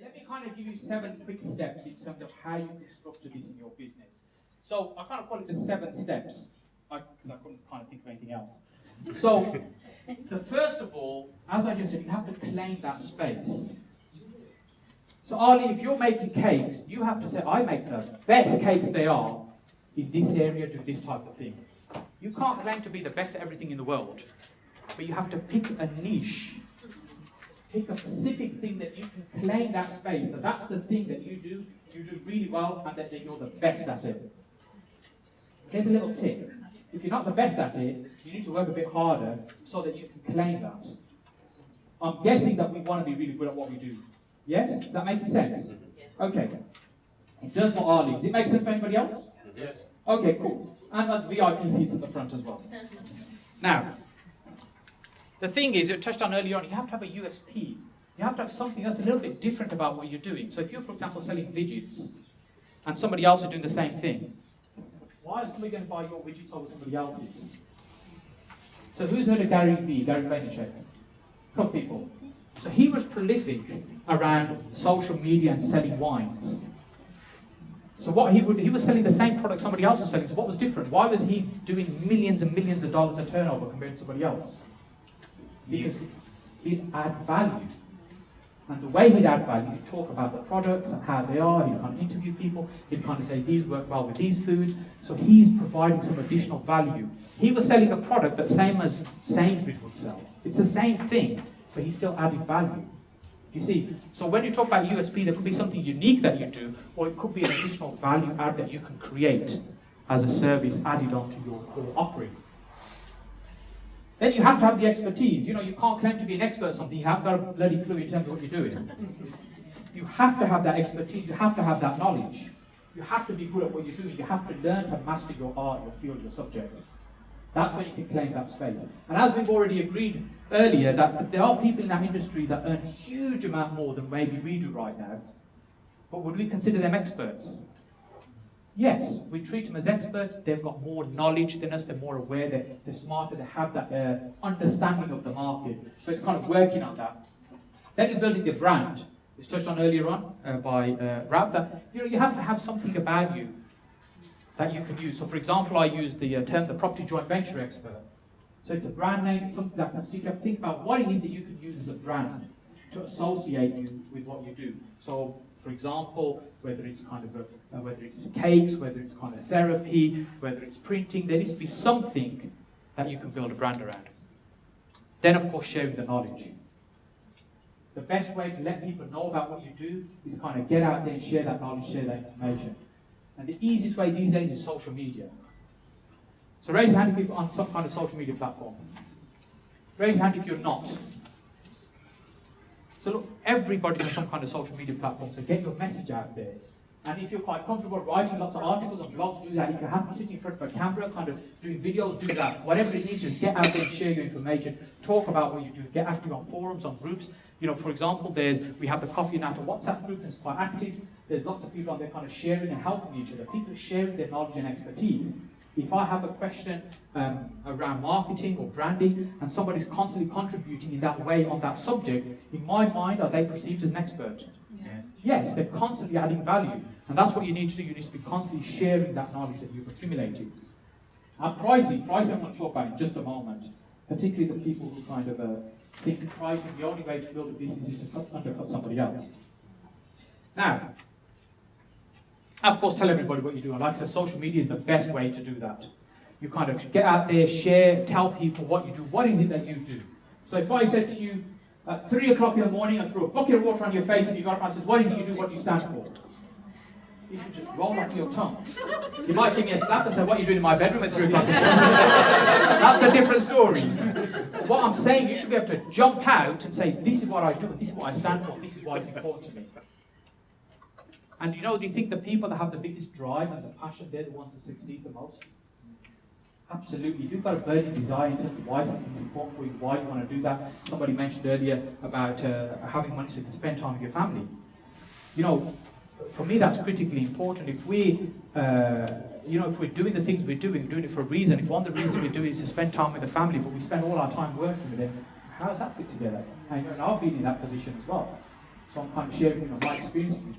Let me kind of give you 7 quick steps in terms of how you can structure this in your business. So I kind of call it the 7 steps, because I couldn't kind of think of anything else. So, the first of all, as I just said, you have to claim that space. So Ali, if you're making cakes, you have to say, I make the best cakes they are in this area, do this type of thing. You can't claim to be the best at everything in the world, but you have to pick a niche. Pick a specific thing that you can claim that space, that's the thing that you do really well, and that you're the best at it. Here's a little tip. If you're not the best at it, you need to work a bit harder so that you can claim that. I'm guessing that we want to be really good at what we do. Yes? Does that make sense? Yes. Okay. It does for Ali. Does it make sense for anybody else? Yes. Okay, cool. And VIP seats at the front as well. Now, the thing is, you touched on earlier on, you have to have a USP. You have to have something that's a little bit different about what you're doing. So if you're, for example, selling widgets, and somebody else is doing the same thing, why is somebody going to buy your widgets over somebody else's? So who's heard of Gary Vaynerchuk? A couple people. So he was prolific around social media and selling wines. So what he was selling the same product somebody else was selling. So what was different? Why was he doing millions and millions of dollars of turnover compared to somebody else? Because he'd add value. And the way he'd add value, he'd talk about the products and how they are, he'd kind of interview people, he'd kind of say these work well with these foods. So he's providing some additional value. He was selling a product that same as Sainsbury's would sell. It's the same thing, but he's still adding value. You see, so when you talk about USP, there could be something unique that you do, or it could be an additional value add that you can create as a service added onto your core offering. Then you have to have the expertise. You know, you can't claim to be an expert at something you haven't got a bloody clue in terms of what you're doing. You have to have that expertise, you have to have that knowledge. You have to be good at what you're doing. You have to learn to master your art, your field, your subject. That's when you can claim that space. And as we've already agreed earlier, that there are people in that industry that earn a huge amount more than maybe we do right now. But would we consider them experts? Yes, we treat them as experts. They've got more knowledge than us. They're more aware. They're smarter. They have that understanding of the market. So it's kind of working on that. Then you're building your brand. It's touched on earlier on by Rab, that you have to have something about you that you can use. So for example, I use the term the property joint venture expert. So it's a brand name, it's something that can stick up. Think about what it is that you can use as a brand to associate you with what you do. So for example, whether it's kind of whether it's cakes, whether it's kind of therapy, whether it's printing, there needs to be something that you can build a brand around. Then of course sharing the knowledge. The best way to let people know about what you do is kind of get out there and share that knowledge, share that information. And the easiest way these days is social media. So raise your hand if you're on some kind of social media platform. Raise your hand if you're not. So look, everybody's on some kind of social media platform, so get your message out there. And if you're quite comfortable writing lots of articles and blogs, do that. If you're happy sitting in front of a camera, kind of doing videos, do that. Whatever it is, just get out there and share your information. Talk about what you do. Get active on forums, on groups. You know, for example, we have the Coffee and Natter WhatsApp group that's quite active. There's lots of people on there kind of sharing and helping each other. People sharing their knowledge and expertise. If I have a question around marketing or branding, and somebody's constantly contributing in that way on that subject, in my mind, are they perceived as an expert? Yes. Yes, they're constantly adding value. And that's what you need to do. You need to be constantly sharing that knowledge that you've accumulated. And pricing I'm going to talk about in just a moment. Particularly the people who kind of think pricing, the only way to build a business is to undercut somebody else. Now, of course, tell everybody what you do. And like I said, social media is the best way to do that. You kind of get out there, share, tell people what you do. What is it that you do? So if I said to you, at 3 o'clock in the morning, I threw a bucket of water on your face and you got up and I said, what is it you do, what do you stand for? You should just roll off your tongue. You might give me a slap and say, what are you doing in my bedroom at 3 o'clock in the morning? That's a different story. What I'm saying, you should be able to jump out and say, this is what I do, and this is what I stand for, and this is why it's important to me. And do you think the people that have the biggest drive and the passion, they're the ones that succeed the most? Absolutely. If you've got a burning desire in terms of why something's important for you, why you want to do that. Somebody mentioned earlier about having money so you can spend time with your family. For me that's critically important. If if we're doing the things we're doing it for a reason. If one of the reasons we do it is to spend time with the family, but we spend all our time working with them, how does that fit together? And I've been in that position as well. So I'm kind of sharing my experience with you.